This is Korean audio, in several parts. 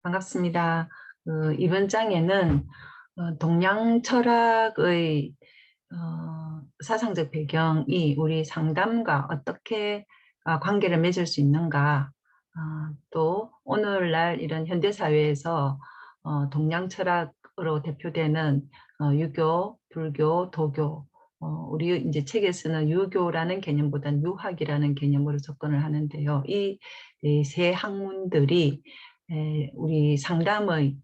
반갑습니다. 이번 장에는 동양 철학의 사상적 배경이 우리 상담과 어떻게 관계를 맺을 수 있는가, 또 오늘날 이런 현대사회에서 동양 철학으로 대표되는 유교, 불교, 도교, 우리 이제 책에서는 유교라는 개념보다는 유학이라는 개념으로 접근을 하는데요. 이 세 학문들이 우리 상담의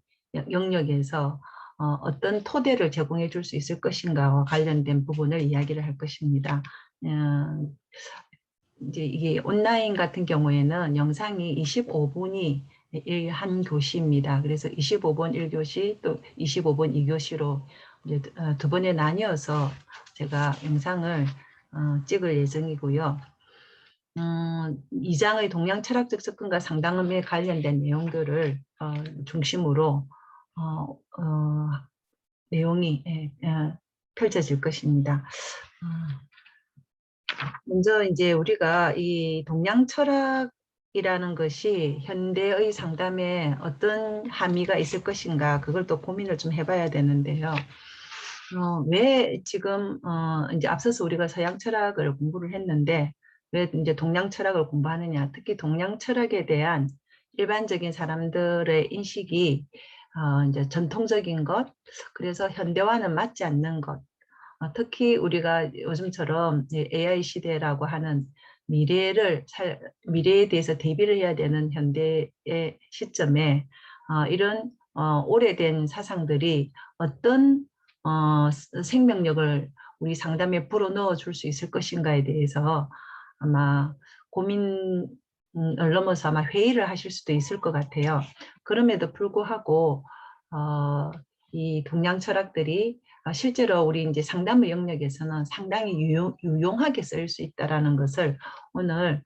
영역에서 어떤 토대를 제공해 줄 수 있을 것인가와 관련된 부분을 이야기를 할 것입니다. 이제 이게 온라인 같은 경우에는 영상이 25분이 한 교시입니다. 그래서 25분 1교시 또 25분 2교시로 이제 두 번에 나뉘어서 제가 영상을 찍을 예정이고요. 2장의 동양 철학적 접근과 상담에 관련된 내용들을 중심으로 내용이 펼쳐질 것입니다. 먼저 이제 우리가 이 동양 철학이라는 것이 현대의 상담에 어떤 함의가 있을 것인가, 그걸 또 고민을 좀 해봐야 되는데요. 왜 지금 이제 앞서서 우리가 서양 철학을 공부를 했는데 왜 이제 동양 철학을 공부하느냐? 특히 동양 철학에 대한 일반적인 사람들의 인식이 이제 전통적인 것, 그래서 현대와는 맞지 않는 것, 특히 우리가 요즘처럼 AI 시대라고 하는 미래에 대해서 대비를 해야 되는 현대의 시점에 이런 오래된 사상들이 어떤 생명력을 우리 상담에 불어넣어 줄 수 있을 것인가에 대해서 아마 고민을 넘어서 아마 회의를 하실 수도 있을 것 같아요. 그럼에도 불구하고 이 동양 철학들이 실제로 우리 이제 상담의 영역에서는 상당히 유용하게 쓰일 수 있다는 것을 오늘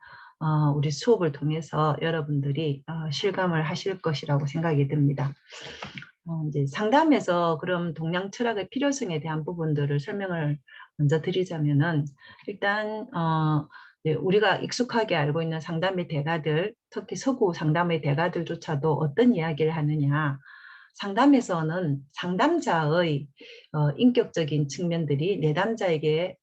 우리 수업을 통해서 여러분들이 실감을 하실 것이라고 생각이 듭니다. 이제 상담에서 그럼 동양 철학의 필요성에 대한 부분들을 설명을 먼저 드리자면은 일단 우리가 익숙하게 알고 있는 상담의 대가들, 특히 서구 상담의 대가들조차도 어떤 이야기를 하느냐. 상담에서는 상담자의 인격적인 측면들이 내담자에게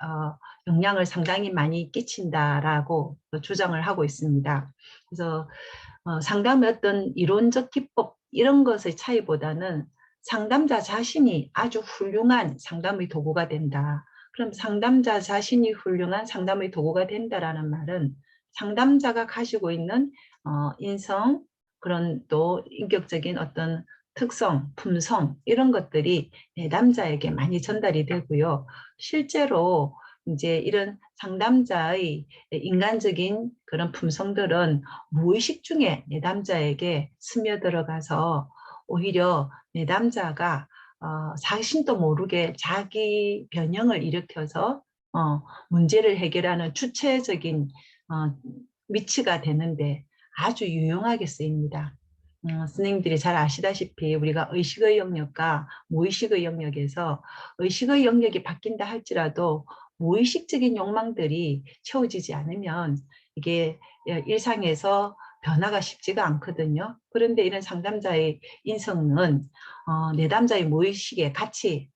영향을 상당히 많이 끼친다라고 주장을 하고 있습니다. 그래서 상담의 어떤 이론적 기법 이런 것의 차이보다는 상담자 자신이 아주 훌륭한 상담의 도구가 된다. 그럼 상담자 자신이 훌륭한 상담의 도구가 된다라는 말은 상담자가 가지고 있는 인성, 그런 또 인격적인 어떤 특성, 품성 이런 것들이 내담자에게 많이 전달이 되고요. 실제로 이제 이런 상담자의 인간적인 그런 품성들은 무의식 중에 내담자에게 스며들어가서 오히려 내담자가 자신도 모르게 자기 변형을 일으켜서 문제를 해결하는 주체적인 위치가 되는데 아주 유용하게 쓰입니다. 선생님들이 잘 아시다시피 우리가 의식의 영역과 무의식의 영역에서 의식의 영역이 바뀐다 할지라도 무의식적인 욕망들이 채워지지 않으면 이게 일상에서 변화가 쉽지가 않거든요. 그런데 이런 상담자의 인성은 내담자의 무의식에 같이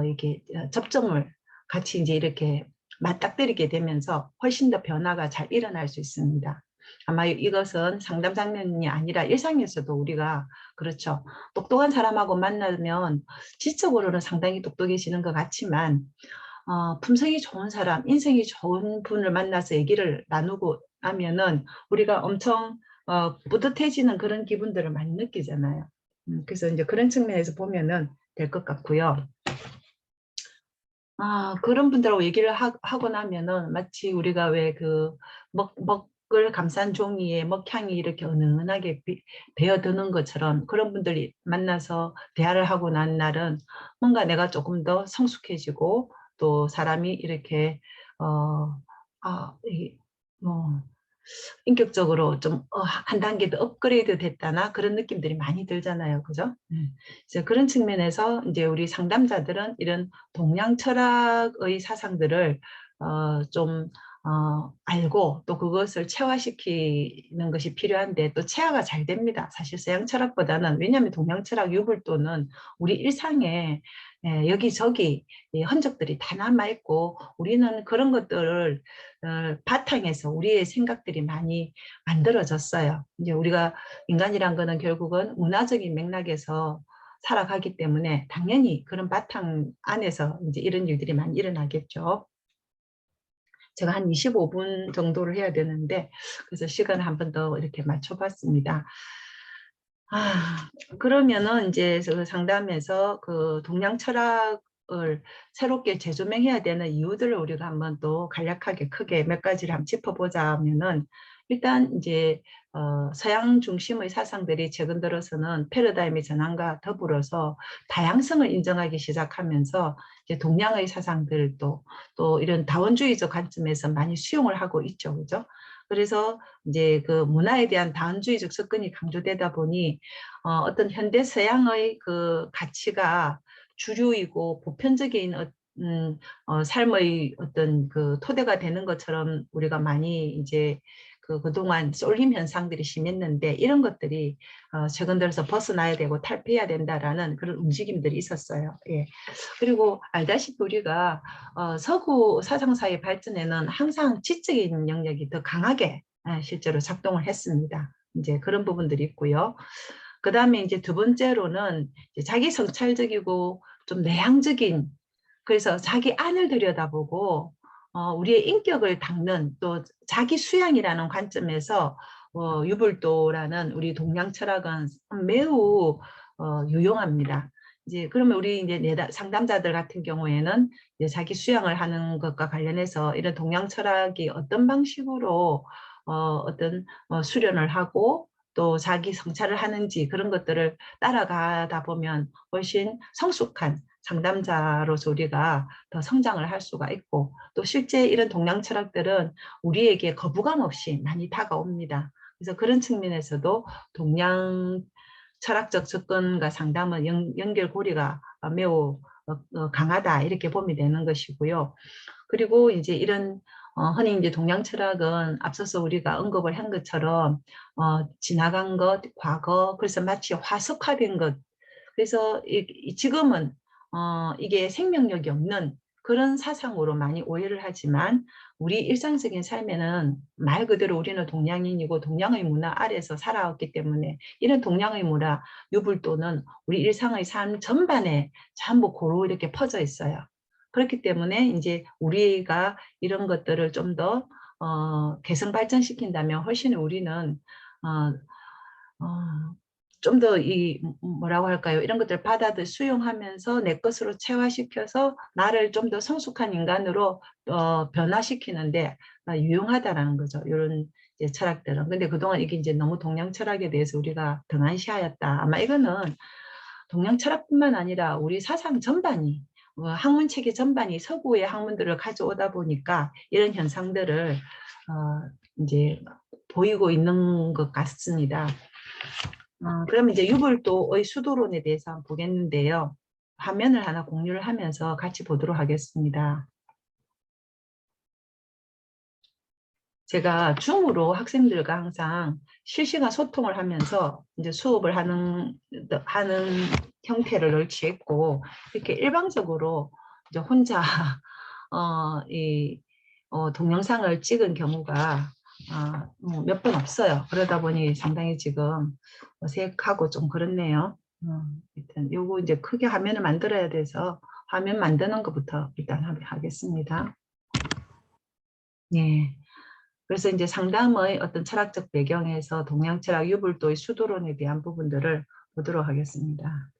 이렇게 접점을 같이 이제 이렇게 맞닥뜨리게 되면서 훨씬 더 변화가 잘 일어날 수 있습니다. 아마 이것은 상담 장면이 아니라 일상에서도 우리가 그렇죠. 똑똑한 사람하고 만나면 지적으로는 상당히 똑똑해지는 것 같지만 품성이 좋은 사람, 인성이 좋은 분을 만나서 얘기를 나누고 나면은 우리가 엄청 뿌듯해지는 그런 기분들을 많이 느끼잖아요. 그래서 이제 그런 측면에서 보면은 될 것 같고요. 그런 분들하고 얘기를 하고 나면은 마치 우리가 왜 그 먹을 감싼 종이에 먹향이 이렇게 은은하게 배어드는 것처럼 그런 분들이 만나서 대화를 하고 난 날은 뭔가 내가 조금 더 성숙해지고 또 사람이 이렇게 뭐 인격적으로 좀 한 단계 더 업그레이드 됐다나 그런 느낌들이 많이 들잖아요. 그죠? 이제 그런 측면에서 이제 우리 상담자들은 이런 동양 철학의 사상들을 좀 알고 또 그것을 체화시키는 것이 필요한데 또 체화가 잘 됩니다. 사실 서양 철학보다는. 왜냐하면 동양 철학 유불도는 우리 일상에 여기저기 흔적들이 다 남아있고 우리는 그런 것들을 바탕에서 우리의 생각들이 많이 만들어졌어요. 이제 우리가 인간이란 거는 결국은 문화적인 맥락에서 살아가기 때문에 당연히 그런 바탕 안에서 이제 이런 일들이 많이 일어나겠죠. 제가 한 25분 정도를 해야 되는데 그래서 시간을 한 번 더 이렇게 맞춰봤습니다. 그러면은 이제 그 상담에서 그 동양 철학을 새롭게 재조명해야 되는 이유들을 우리가 한번 또 간략하게 크게 몇 가지를 한번 짚어보자면은 일단 이제 서양 중심의 사상들이 최근 들어서는 패러다임의 전환과 더불어서 다양성을 인정하기 시작하면서 이제 동양의 사상들도 또 이런 다원주의적 관점에서 많이 수용을 하고 있죠, 그죠? 그래서 이제 그 문화에 대한 다원주의적 접근이 강조되다 보니 어떤 현대 서양의 그 가치가 주류이고 보편적인 삶의 어떤 그 토대가 되는 것처럼 우리가 많이 이제 그동안 쏠림 현상들이 심했는데 이런 것들이 최근 들어서 벗어나야 되고 탈피해야 된다라는 그런 움직임들이 있었어요. 예. 그리고 알다시피 우리가 서구 사상사의 발전에는 항상 지적인 영역이 더 강하게 실제로 작동을 했습니다. 이제 그런 부분들이 있고요. 그 다음에 이제 두 번째로는 이제 자기 성찰적이고 좀 내향적인, 그래서 자기 안을 들여다보고 우리의 인격을 닦는 또 자기 수양이라는 관점에서 유불도라는 우리 동양 철학은 매우 유용합니다. 이제 그러면 우리 이제 상담자들 같은 경우에는 이제 자기 수양을 하는 것과 관련해서 이런 동양 철학이 어떤 방식으로 어떤 수련을 하고 또 자기 성찰을 하는지 그런 것들을 따라가다 보면 훨씬 성숙한 상담자로서 우리가 더 성장을 할 수가 있고 또 실제 이런 동양 철학들은 우리에게 거부감 없이 많이 다가옵니다. 그래서 그런 측면에서도 동양 철학적 접근과 상담은 연결고리가 매우 강하다 이렇게 보면 되는 것이고요. 그리고 이제 이런 흔히 이제 동양 철학은 앞서서 우리가 언급을 한 것처럼 지나간 것, 과거, 그래서 마치 화석화된 것. 그래서 지금은 이게 생명력이 없는 그런 사상으로 많이 오해를 하지만 우리 일상적인 삶에는 말 그대로 우리는 동양인이고 동양의 문화 아래서 살아왔기 때문에 이런 동양의 문화, 유불도는 우리 일상의 삶 전반에 전부 고루 이렇게 퍼져 있어요. 그렇기 때문에 이제 우리가 이런 것들을 좀 더 개성 발전시킨다면 훨씬 우리는 좀 더 이 뭐라고 할까요? 이런 것들을 받아들 수용하면서 내 것으로 체화시켜서 나를 좀 더 성숙한 인간으로 변화시키는데 유용하다라는 거죠. 이런 이제 철학들은. 근데 그동안 이게 이제 너무 동양 철학에 대해서 우리가 등한시하였다. 아마 이거는 동양 철학뿐만 아니라 우리 사상 전반이 학문 체계 전반이 서구의 학문들을 가져오다 보니까 이런 현상들을 이제 보이고 있는 것 같습니다. 그러면 이제 유불도의 수도론에 대해서 한번 보겠는데요. 화면을 하나 공유를 하면서 같이 보도록 하겠습니다. 제가 줌으로 학생들과 항상 실시간 소통을 하면서 이제 수업을 하는 형태를 취했고 이렇게 일방적으로 이제 혼자 동영상을 찍은 경우가 몇 번 없어요. 그러다 보니 상당히 지금 어색하고 좀 그렇네요. 일단 요거 이제 크게 화면을 만들어야 돼서 화면 만드는 것부터 일단 하겠습니다. 예. 그래서 이제 상담의 어떤 철학적 배경에서 동양 철학 유불도의 수도론에 대한 부분들을 보도록 하겠습니다.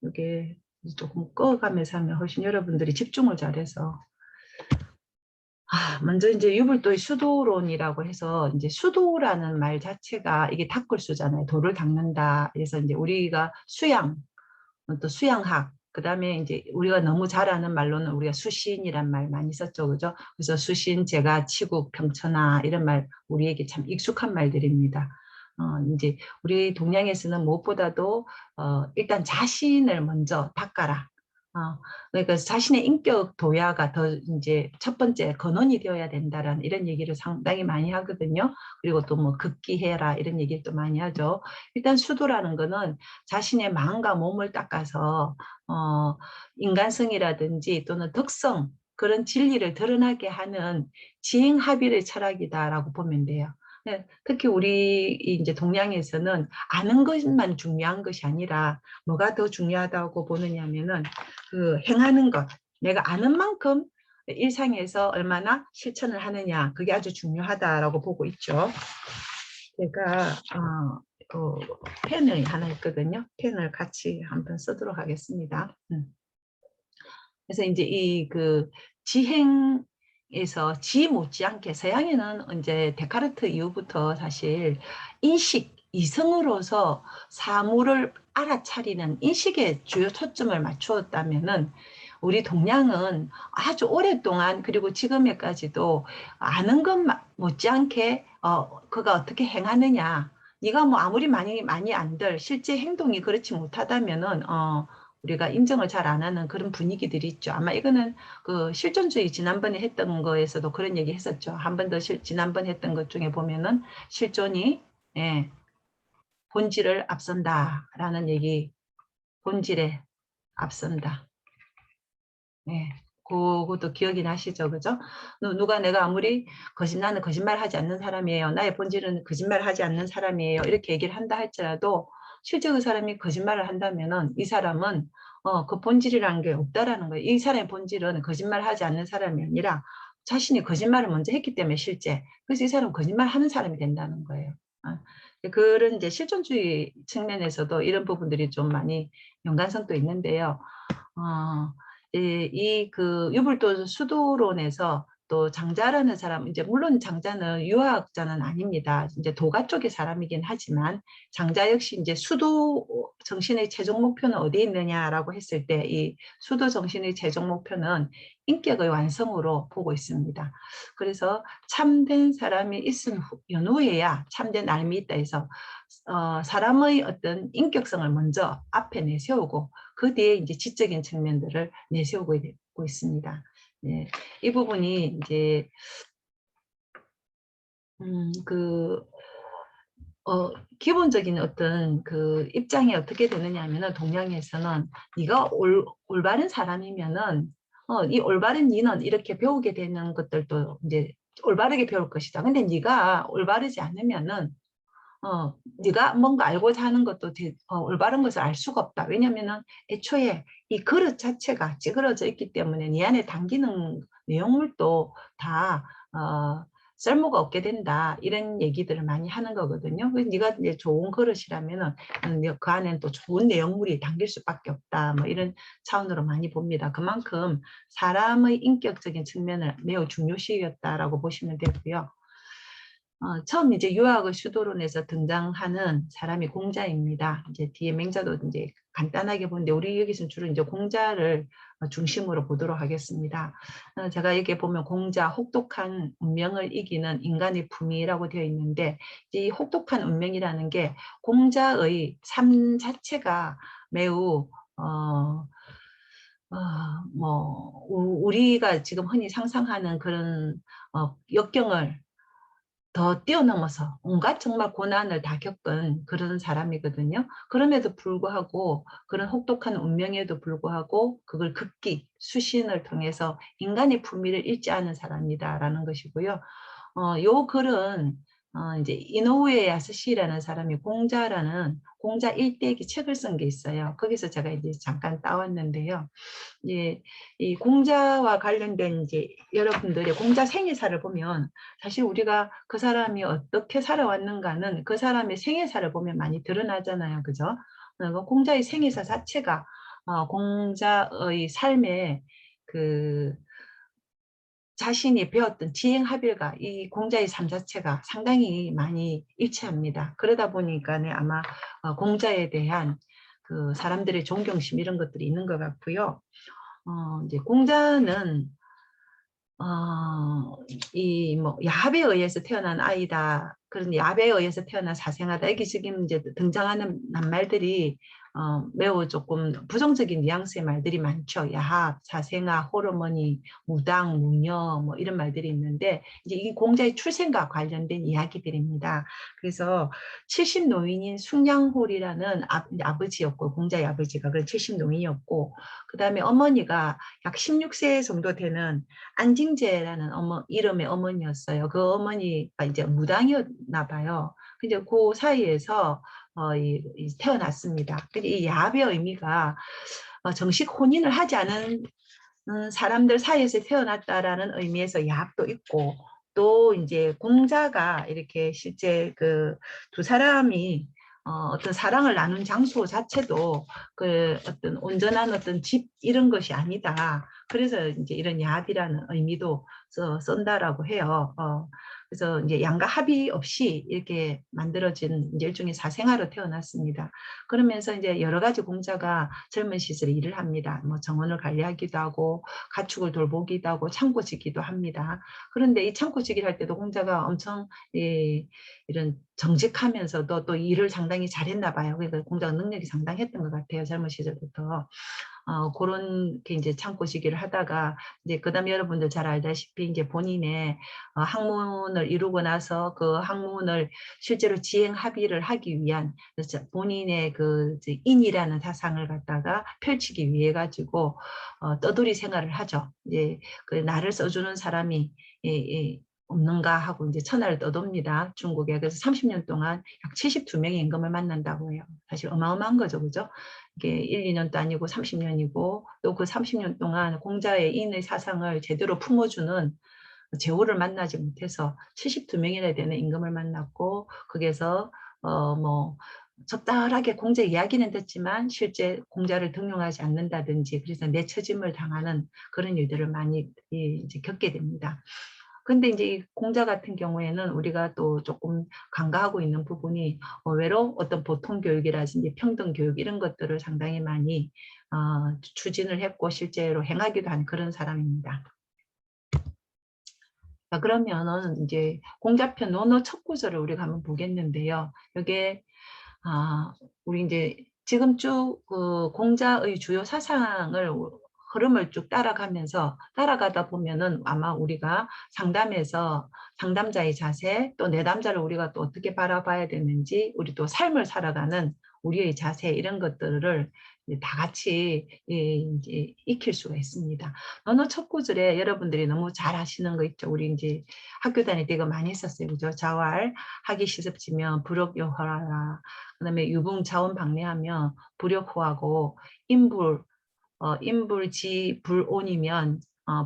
이게 조금 꺼가면서 하면 훨씬 여러분들이 집중을 잘해서. 먼저 이제 유불도의 수도론이라고 해서 이제 수도라는 말 자체가 이게 닦을 수잖아요. 도를 닦는다. 그래서 이제 우리가 수양, 또 수양학, 그 다음에 이제 우리가 너무 잘 아는 말로는 우리가 수신이란 말 많이 썼죠. 그죠? 그래서 수신, 제가, 치국, 평천하 이런 말 우리에게 참 익숙한 말들입니다. 이제 우리 동양에서는 무엇보다도 일단 자신을 먼저 닦아라. 그러니까 자신의 인격 도야가 더 이제 첫 번째 근원이 되어야 된다라는 이런 얘기를 상당히 많이 하거든요. 그리고 또 뭐 극기해라 이런 얘기를 또 많이 하죠. 일단 수도라는 거는 자신의 마음과 몸을 닦아서 인간성이라든지 또는 덕성 그런 진리를 드러나게 하는 지행합의의 철학이다라고 보면 돼요. 네, 특히 우리 이제 동양에서는 아는 것만 중요한 것이 아니라 뭐가 더 중요하다고 보느냐면은 그 행하는 것, 내가 아는 만큼 일상에서 얼마나 실천을 하느냐, 그게 아주 중요하다라고 보고 있죠. 제가 펜이 하나 있거든요. 펜을 같이 한번 쓰도록 하겠습니다. 그래서 이제 이 그 지행에서 지 못지않게 서양에는 이제 데카르트 이후부터 사실 인식, 이성으로서 사물을 알아차리는 인식에 주요 초점을 맞추었다면은 우리 동양은 아주 오랫동안 그리고 지금에까지도 아는 것 못지않게 그가 어떻게 행하느냐, 네가 뭐 아무리 많이 안들 실제 행동이 그렇지 못하다면은 우리가 인정을 잘 안 하는 그런 분위기들이 있죠. 아마 이거는 그 실존주의 지난번에 했던 거에서도 그런 얘기 했었죠. 한 번 더 지난번 했던 것 중에 보면은 실존이 예, 본질을 앞선다라는 얘기, 본질에 앞선다. 예. 그것도 기억이 나시죠, 그죠? 누가 내가 아무리 나는 거짓말하지 않는 사람이에요. 나의 본질은 거짓말하지 않는 사람이에요. 이렇게 얘기를 한다 할지라도 실제 그 사람이 거짓말을 한다면은 이 사람은 그 본질이라는 게 없다라는 거예요. 이 사람의 본질은 거짓말하지 않는 사람이 아니라 자신이 거짓말을 먼저 했기 때문에 실제. 그래서 이 사람은 거짓말하는 사람이 된다는 거예요. 그런 이제 실존주의 측면에서도 이런 부분들이 좀 많이 연관성도 있는데요. 그 유불도 수도론에서 또 장자라는 사람, 이제 물론 장자는 유학자는 아닙니다. 이제 도가 쪽의 사람이긴 하지만 장자 역시 이제 수도 정신의 최종 목표는 어디에 있느냐라고 했을 때 이 수도 정신의 최종 목표는 인격의 완성으로 보고 있습니다. 그래서 참된 사람이 있은 연후에야 참된 삶이 있다 해서 사람의 어떤 인격성을 먼저 앞에 내세우고 그 뒤에 이제 지적인 측면들을 내세우고 있습니다. 네, 이 부분이 이제 그 기본적인 어떤 그 입장이 어떻게 되느냐 하면은 동양에서는 네가 올바른 사람이면은 이 올바른 니는 이렇게 배우게 되는 것들도 이제 올바르게 배울 것이다. 근데 네가 올바르지 않으면은 네가 뭔가 알고자 하는 것도 올바른 것을 알 수가 없다. 왜냐면은 애초에 이 그릇 자체가 찌그러져 있기 때문에 네 안에 담기는 내용물도 다 쓸모가 없게 된다. 이런 얘기들을 많이 하는 거거든요. 그래서 네가 이제 좋은 그릇이라면은 그 안에는 또 좋은 내용물이 담길 수밖에 없다. 뭐 이런 차원으로 많이 봅니다. 그만큼 사람의 인격적인 측면을 매우 중요시 여겼다라고 보시면 되고요. 처음 이제 유학의 수도론에서 등장하는 사람이 공자입니다. 이제 뒤에 맹자도 이제 간단하게 보는데 우리 여기서는 주로 이제 공자를 중심으로 보도록 하겠습니다. 제가 여기 보면 공자 혹독한 운명을 이기는 인간의 품위라고 되어 있는데 이 혹독한 운명이라는 게 공자의 삶 자체가 매우 우리가 지금 흔히 상상하는 그런 역경을 더 뛰어넘어서 온갖 정말 고난을 다 겪은 그런 사람이거든요. 그럼에도 불구하고 그런 혹독한 운명에도 불구하고 그걸 극기, 수신을 통해서 인간의 품위를 잃지 않은 사람이다라는 것이고요. 요 글은 이제 이노우에 야스시라는 사람이 공자 일대기 책을 쓴 게 있어요. 거기서 제가 이제 잠깐 따왔는데요. 예, 이 공자와 관련된 이제 여러분들의 공자 생애사를 보면 사실 우리가 그 사람이 어떻게 살아왔는가는 그 사람의 생애사를 보면 많이 드러나잖아요. 그죠? 공자의 생애사 자체가 공자의 삶에 그 자신이 배웠던 지행합일과 이 공자의 삶 자체가 상당히 많이 일치합니다. 그러다 보니까 아마 공자에 대한 그 사람들의 존경심 이런 것들이 있는 것 같고요. 이제 공자는 이 뭐 야합에 의해서 태어난 아이다. 그런 야합에 의해서 태어난 사생아다. 여기 지금 이제 등장하는 낱말들이 매우 조금 부정적인 뉘앙스의 말들이 많죠. 야합, 사생아, 호르몬이, 무당, 무녀 뭐 이런 말들이 있는데 이제 이 공자의 출생과 관련된 이야기들입니다. 그래서 70 노인인 숙량홀이라는 아버지였고 공자의 아버지가 그런 70 노인이었고 그 다음에 어머니가 약 16세 정도 되는 안징제라는 이름의 어머니였어요. 그 어머니가 이제 무당이었나 봐요. 근데 그 사이에서 태어났습니다. 근데 이 야합의 의미가 정식 혼인을 하지 않은 사람들 사이에서 태어났다라는 의미에서 야합도 있고 또 이제 공자가 이렇게 실제 그 두 사람이 어떤 사랑을 나눈 장소 자체도 그 어떤 온전한 어떤 집 이런 것이 아니다. 그래서 이제 이런 야합이라는 의미도 쓴다라고 해요. 그래서 이제 양가 합의 없이 이렇게 만들어진 이제 일종의 사생아로 태어났습니다. 그러면서 이제 여러 가지 공자가 젊은 시절에 일을 합니다. 뭐 정원을 관리하기도 하고 가축을 돌보기도 하고 창고 짓기도 합니다. 그런데 이 창고 짓기를 할 때도 공자가 엄청 이런 정직하면서도 또 일을 상당히 잘했나 봐요. 그러니까 공자가 능력이 상당했던 것 같아요. 젊은 시절부터. 그런 게 이제 참고 시기를 하다가 이제 그다음에 여러분들 잘 알다시피 이제 본인의 학문을 이루고 나서 그 학문을 실제로 지행 합의를 하기 위한 본인의 그 인이라는 사상을 갖다가 펼치기 위해 가지고 떠돌이 생활을 하죠. 이제 그 나를 써주는 사람이 없는가 하고 이제 천하를 떠돕니다. 중국에. 그래서 30년 동안 약 72명의 임금을 만난다고 해요. 사실 어마어마한 거죠. 그죠? 이게 1, 2년도 아니고 30년이고 또 그 30년 동안 공자의 인의 사상을 제대로 품어주는 제후를 만나지 못해서 72명이나 되는 임금을 만났고 거기에서 뭐 적당하게 공자 이야기는 듣지만 실제 공자를 등용하지 않는다든지 그래서 내처짐을 당하는 그런 일들을 많이 이제 겪게 됩니다. 근데 이제 이 공자 같은 경우에는 우리가 또 조금 간과하고 있는 부분이 외로 어떤 보통 교육이라든지 평등 교육 이런 것들을 상당히 많이 추진을 했고 실제로 행하기도 한 그런 사람입니다. 자, 그러면은 이제 공자편 논어 첫 구절을 우리가 한번 보겠는데요. 이게 우리 이제 지금 쭉 그 공자의 주요 사상을 흐름을 쭉 따라가다 보면은 아마 우리가 상담에서 상담자의 자세 또 내담자를 우리가 또 어떻게 바라봐야 되는지 우리 또 삶을 살아가는 우리의 자세 이런 것들을 다 같이 이제 익힐 수가 있습니다. 언어 첫 구절에 여러분들이 너무 잘 아시는 거 있죠. 우리 이제 학교 다닐 때 이거 많이 했었어요. 그죠? 자활 하기 시습지면 불역요하라. 그다음에 유붕자원 방래하면 불역호하고 인불지 불온이면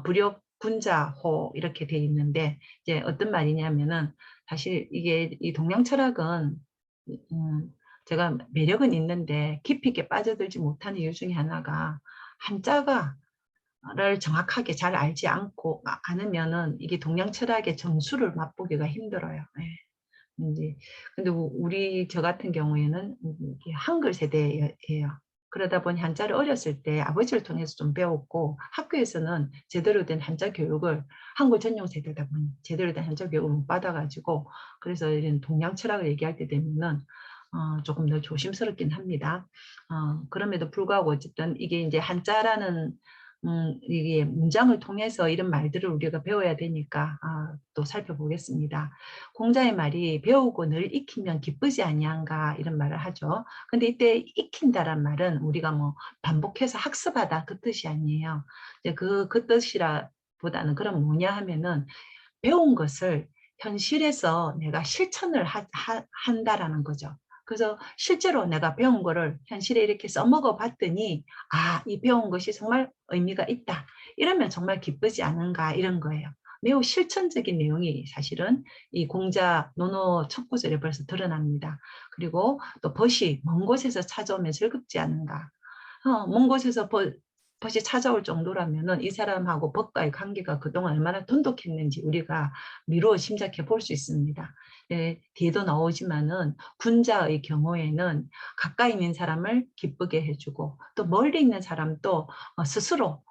불역군자호 이렇게 돼 있는데 이제 어떤 말이냐면은 사실 이게 이 동양 철학은 제가 매력은 있는데 깊이 있게 빠져들지 못하는 이유 중에 하나가 한자가 를 정확하게 잘 알지 않으면은 이게 동양 철학의 정수를 맛보기가 힘들어요. 예. 이제 근데 저 같은 경우에는 한글 세대예요. 그러다 보니 한자를 어렸을 때 아버지를 통해서 좀 배웠고 학교에서는 제대로 된 한자 교육을 한글 전용 세대다 보니 제대로 된 한자 교육을 못 받아가지고 그래서 이런 동양 철학을 얘기할 때 되면은 조금 더 조심스럽긴 합니다. 그럼에도 불구하고 어쨌든 이게 이제 한자라는 이게 문장을 통해서 이런 말들을 우리가 배워야 되니까 또 살펴보겠습니다. 공자의 말이 배우고 늘 익히면 기쁘지 아니한가 이런 말을 하죠. 근데 이때 익힌다란 말은 우리가 뭐 반복해서 학습하다 그 뜻이 아니에요. 그 뜻이라 보다는 그럼 뭐냐 하면은 배운 것을 현실에서 내가 실천을 한다라는 거죠. 그래서 실제로 내가 배운 거를 현실에 이렇게 써먹어 봤더니 이 배운 것이 정말 의미가 있다. 이러면 정말 기쁘지 않은가 이런 거예요. 매우 실천적인 내용이 사실은 이 공자 논어 첫 구절에 벌써 드러납니다. 그리고 또 벗이 먼 곳에서 찾아오면 즐겁지 않은가. 먼 곳에서 벗이 찾아올 정도라면은 이 사람하고 벗과의 관계가 그동안 얼마나 돈독했는지 우리가 미루어 짐작해 볼 수 있습니다. 뒤에도 나오지만은 군자의 경우에는 가까이 있는 사람을 기쁘게 해주고 또 멀리 있는 사람도 스스로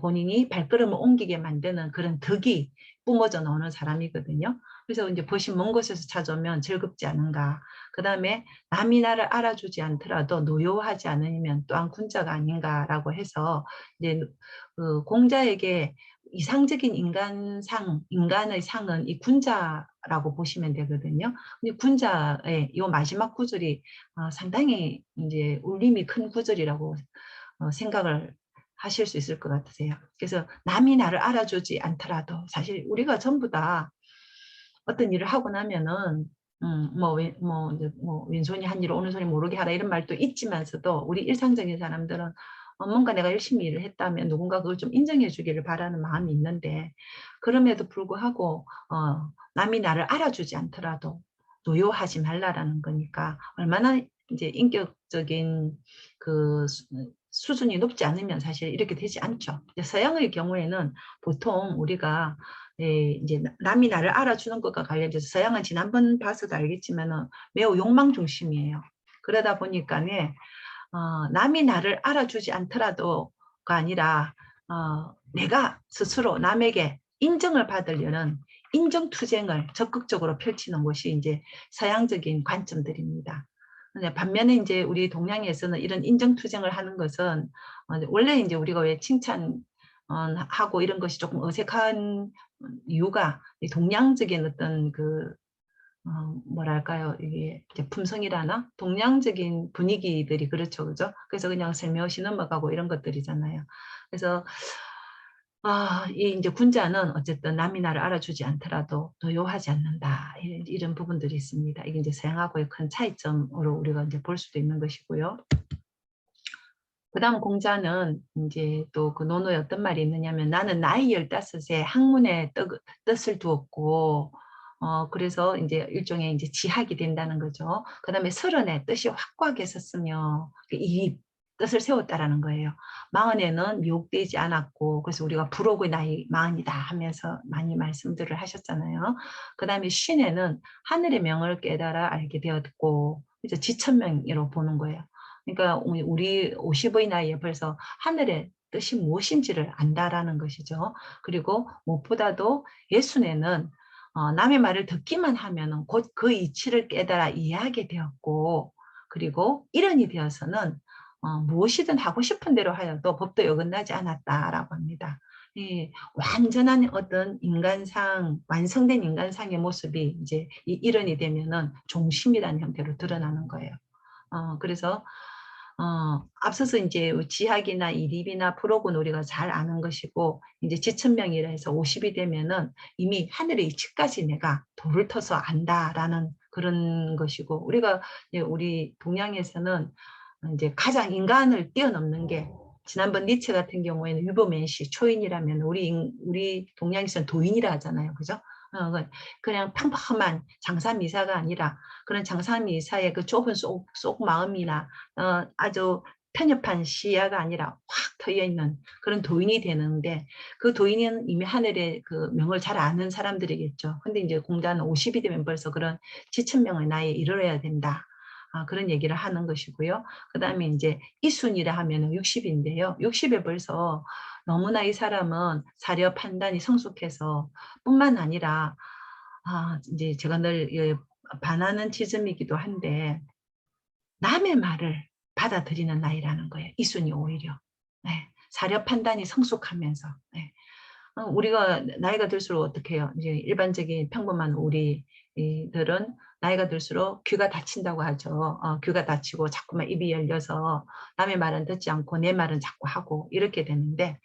본인이 발걸음을 옮기게 만드는 그런 덕이 뿜어져 나오는 사람이거든요. 그래서 이제 벗이 먼 곳에서 찾아오면 즐겁지 않은가. 그 다음에 남이 나를 알아주지 않더라도 노여워하지 않으면 또한 군자가 아닌가라고 해서 이제 그 공자에게 이상적인 인간의 상은 이 군자라고 보시면 되거든요. 근데 군자의 이 마지막 구절이 상당히 이제 울림이 큰 구절이라고 생각을 하실 수 있을 것 같으세요. 그래서 남이 나를 알아주지 않더라도 사실 우리가 전부 다 어떤 일을 하고 나면은 왼손이 한 일을 오른손이 모르게 하라 이런 말도 있지만서도 우리 일상적인 사람들은 뭔가 내가 열심히 일을 했다면 누군가 그걸 좀 인정해 주기를 바라는 마음이 있는데 그럼에도 불구하고 남이 나를 알아주지 않더라도 노여하지 말라라는 거니까 얼마나 이제 인격적인 그 수준이 높지 않으면 사실 이렇게 되지 않죠. 서양의 경우에는 보통 우리가 이제 남이 나를 알아주는 것과 관련돼서 서양은 지난번 봐서도 알겠지만 매우 욕망 중심이에요. 그러다 보니까 남이 나를 알아주지 않더라도가 아니라 내가 스스로 남에게 인정을 받으려는 인정투쟁을 적극적으로 펼치는 것이 이제 서양적인 관점들입니다. 반면에 이제 우리 동양에서는 이런 인정투쟁을 하는 것은 원래 이제 우리가 왜 칭찬 하고 이런 것이 조금 어색한 이유가 동양적인 어떤 그 뭐랄까요, 이게 이제 품성이라나 동양적인 분위기들이 그렇죠, 그죠? 그래서 그냥 슬며시 넘어가고 이런 것들이잖아요. 그래서 이 이제 군자는 어쨌든 남이 나를 알아주지 않더라도 노여하지 않는다 이런 부분들이 있습니다. 이게 이제 서양하고의 큰 차이점으로 우리가 이제 볼 수도 있는 것이고요. 그다음 공자는 이제 또 그 논어에 어떤 말이 있느냐면 나는 나이 15에 학문에 뜻을 두었고 그래서 이제 일종의 이제 지학이 된다는 거죠. 그다음에 30에 뜻이 확고하게 섰으며 이 뜻을 세웠다라는 거예요. 40에는 미혹되지 않았고 그래서 우리가 불혹의 나이 40이다 하면서 많이 말씀들을 하셨잖아요. 그다음에 50에는 하늘의 명을 깨달아 알게 되었고 그래서 지천명으로 보는 거예요. 그러니까 우리 50의 나이에 벌써 하늘의 뜻이 무엇인지를 안다라는 것이죠. 그리고 무엇보다도 예순에는 남의 말을 듣기만 하면 곧 그 이치를 깨달아 이해하게 되었고 그리고 일흔이 되어서는 무엇이든 하고 싶은 대로 하여도 법도 어긋나지 않았다라고 합니다. 이 완전한 어떤 인간상, 완성된 인간상의 모습이 이제 이 일흔이 되면은 종심이라는 형태로 드러나는 거예요. 그래서 앞서서 이제 지학이나 이립이나 프로그는 우리가 잘 아는 것이고 이제 지천명이라 해서 50이 되면은 이미 하늘의 이치까지 내가 도를 터서 안다라는 그런 것이고 우리가 우리 동양에서는 이제 가장 인간을 뛰어넘는 게 지난번 니체 같은 경우에는 유보맨시 초인이라면 우리 동양에서는 도인이라 하잖아요, 그죠? 그냥 평범한 장사미사가 아니라 그런 장사미사의 그 좁은 속 마음이나 아주 편협한 시야가 아니라 확 트여있는 그런 도인이 되는데 그 도인은 이미 하늘의 그 명을 잘 아는 사람들이겠죠. 근데 이제 공자는 50이 되면 벌써 그런 지천명의 나이에 이르러야 된다. 그런 얘기를 하는 것이고요. 그 다음에 이제 이순이라 하면 60인데요. 60에 벌써 너무나 이 사람은 사려 판단이 성숙해서 뿐만 아니라 이제 제가 늘 반하는 지점이기도 한데 남의 말을 받아들이는 나이라는 거예요. 이순이 오히려. 네. 사려 판단이 성숙하면서. 네. 우리가 나이가 들수록 어떻게 해요? 이제 일반적인 평범한 우리들은 나이가 들수록 귀가 다친다고 하죠. 귀가 다치고 자꾸만 입이 열려서 남의 말은 듣지 않고 내 말은 자꾸 하고 이렇게 되는데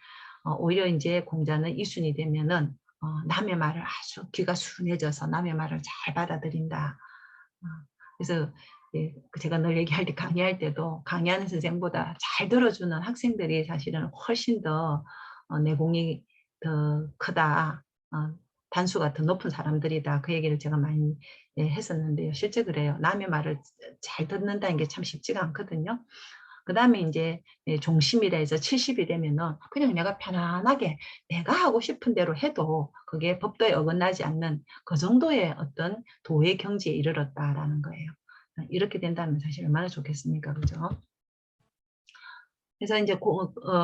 오히려 이제 공자는 이순이 되면은 남의 말을 아주 귀가 순해져서 남의 말을 잘 받아들인다. 그래서 제가 늘 얘기할 때 강의할 때도 강의하는 선생보다 잘 들어주는 학생들이 사실은 훨씬 더 내공이 더 크다. 단수가 더 높은 사람들이다. 그 얘기를 제가 많이 했었는데요. 실제 그래요. 남의 말을 잘 듣는다는 게 참 쉽지가 않거든요. 그 다음에 이제 종심이라 해서 70이 되면은 그냥 내가 편안하게 내가 하고 싶은 대로 해도 그게 법도에 어긋나지 않는 그 정도의 어떤 도의 경지에 이르렀다라는 거예요. 이렇게 된다면 사실 얼마나 좋겠습니까? 그죠? 그래서 이제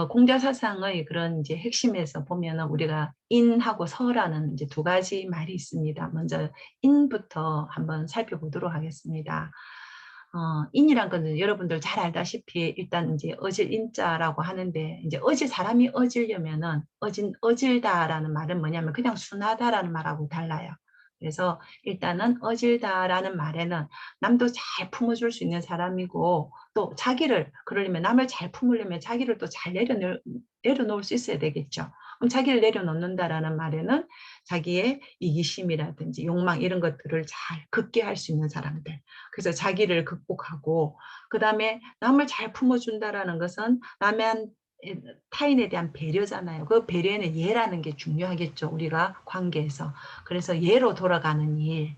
공자 사상의 그런 이제 핵심에서 보면은 우리가 인하고 서라는 이제 두 가지 말이 있습니다. 먼저 인부터 한번 살펴보도록 하겠습니다. 인이란 것은 여러분들 잘 알다시피 일단 이제 어질 인자라고 하는데, 이제 사람이 어지려면은 어질다라는 말은 뭐냐면 그냥 순하다라는 말하고 달라요. 그래서 일단은 어질다라는 말에는 남도 잘 품어줄 수 있는 사람이고, 또 자기를, 그러려면 남을 잘 품으려면 자기를 또 잘 내려놓을 수 있어야 되겠죠. 그럼 자기를 내려놓는다라는 말에는 자기의 이기심이라든지 욕망 이런 것들을 잘 극계할 수 있는 사람들. 그래서 자기를 극복하고, 그 다음에 남을 잘 품어준다라는 것은 남의 타인에 대한 배려잖아요. 그 배려에는 예라는 게 중요하겠죠. 우리가 관계에서. 그래서 예로 돌아가는 일,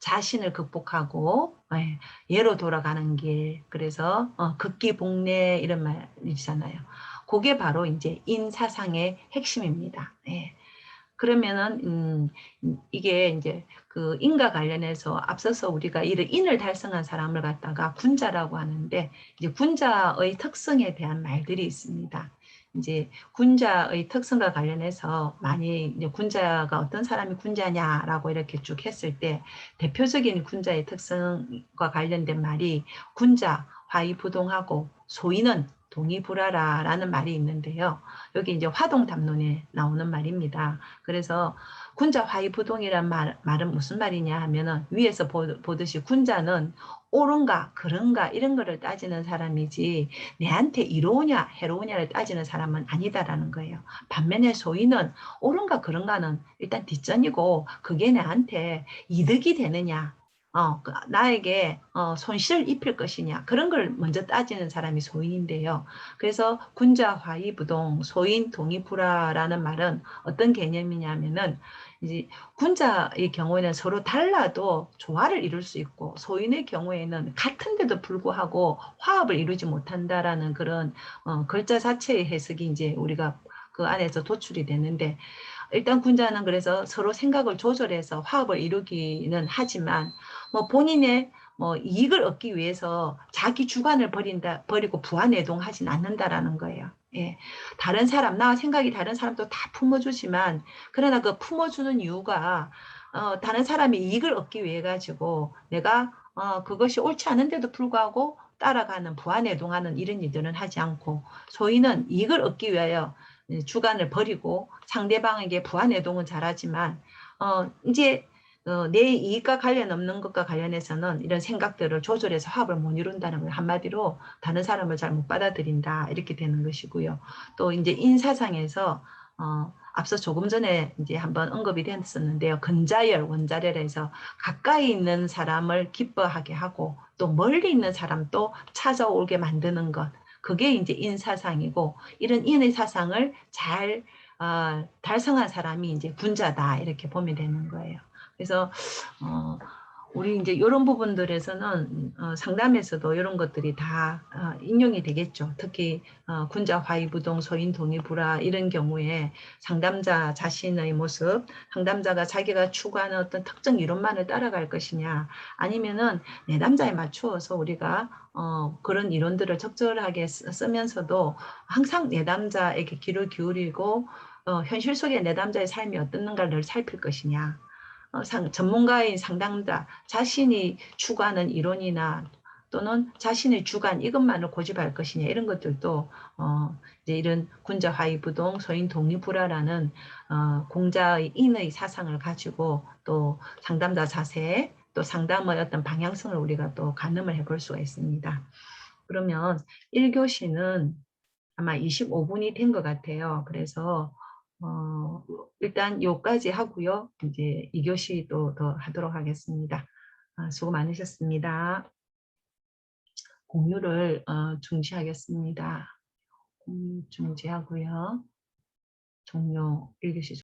자신을 극복하고 예로 돌아가는 길. 그래서 극기복례 이런 말이잖아요. 그게 바로 이제 인사상의 핵심입니다. 예. 그러면은 이게 이제 그 인과 관련해서 앞서서 우리가 이를 인을 달성한 사람을 갖다가 군자라고 하는데, 이제 군자의 특성에 대한 말들이 있습니다. 이제 군자의 특성과 관련해서 많이 이제 군자가 어떤 사람이 군자냐라고 이렇게 쭉 했을 때, 대표적인 군자의 특성과 관련된 말이 군자 화이부동하고 소인은 동의불하라라는 말이 있는데요. 여기 이제 화동담론에 나오는 말입니다. 그래서 군자 화이부동이란 말은 무슨 말이냐 하면은, 위에서 보듯이 군자는 옳은가 그른가 이런 거를 따지는 사람이지 내한테 이로우냐 해로우냐를 따지는 사람은 아니다라는 거예요. 반면에 소인은 옳은가 그른가는 일단 뒷전이고, 그게 나한테 이득이 되느냐, 나에게 손실을 입힐 것이냐, 그런 걸 먼저 따지는 사람이 소인인데요. 그래서 군자 화이부동 소인 동의불하라는 말은 어떤 개념이냐면은, 이제 군자의 경우에는 서로 달라도 조화를 이룰 수 있고, 소인의 경우에는 같은데도 불구하고 화합을 이루지 못한다라는 그런 글자 자체의 해석이 이제 우리가 그 안에서 도출이 되는데, 일단 군자는 그래서 서로 생각을 조절해서 화합을 이루기는 하지만, 뭐 본인의 뭐 이익을 얻기 위해서 자기 주관을 버리고 부안해동하진 않는다라는 거예요. 예. 다른 사람, 나와 생각이 다른 사람도 다 품어주지만, 그러나 그 품어주는 이유가 다른 사람이 이익을 얻기 위해 가지고 내가 그것이 옳지 않은데도 불구하고 따라가는 부안해동하는 이런 일들은 하지 않고, 소위는 이익을 얻기 위하여 주관을 버리고 상대방에게 부안해동은 잘하지만, 이제 내 이익과 관련 없는 것과 관련해서는 이런 생각들을 조절해서 화합을 못 이룬다는 걸, 한마디로 다른 사람을 잘 못 받아들인다 이렇게 되는 것이고요. 또 이제 인사상에서 앞서 조금 전에 이제 한번 언급이 됐었는데요. 근자열, 원자열에서 가까이 있는 사람을 기뻐하게 하고 또 멀리 있는 사람도 찾아오게 만드는 것, 그게 이제 인사상이고, 이런 인의 사상을 잘 달성한 사람이 이제 군자다 이렇게 보면 되는 거예요. 그래서 우리 이제 이런 부분들에서는 상담에서도 이런 것들이 다 인용이 되겠죠. 특히 군자 화이부동 소인 동의불하 이런 경우에 상담자 자신의 모습, 상담자가 자기가 추구하는 어떤 특정 이론만을 따라갈 것이냐, 아니면은 내담자에 맞추어서 우리가 그런 이론들을 적절하게 쓰면서도 항상 내담자에게 귀를 기울이고 현실 속의 내담자의 삶이 어떻는가를 늘 살필 것이냐, 전문가인 상담자 자신이 추구하는 이론이나 또는 자신의 주관 이것만을 고집할 것이냐, 이런 것들도 이제 이런 군자 화이부동 소인 동의불하라는 공자의 인의 사상을 가지고 또 상담자 자세, 또 상담의 어떤 방향성을 우리가 또 가늠을 해볼 수가 있습니다. 그러면 1교시는 아마 25분이 된 것 같아요. 그래서 일단 여기까지 하고요. 이제 2교시 또 더 하도록 하겠습니다. 수고 많으셨습니다. 공유를 중지하겠습니다. 중지하고요. 종료 1교시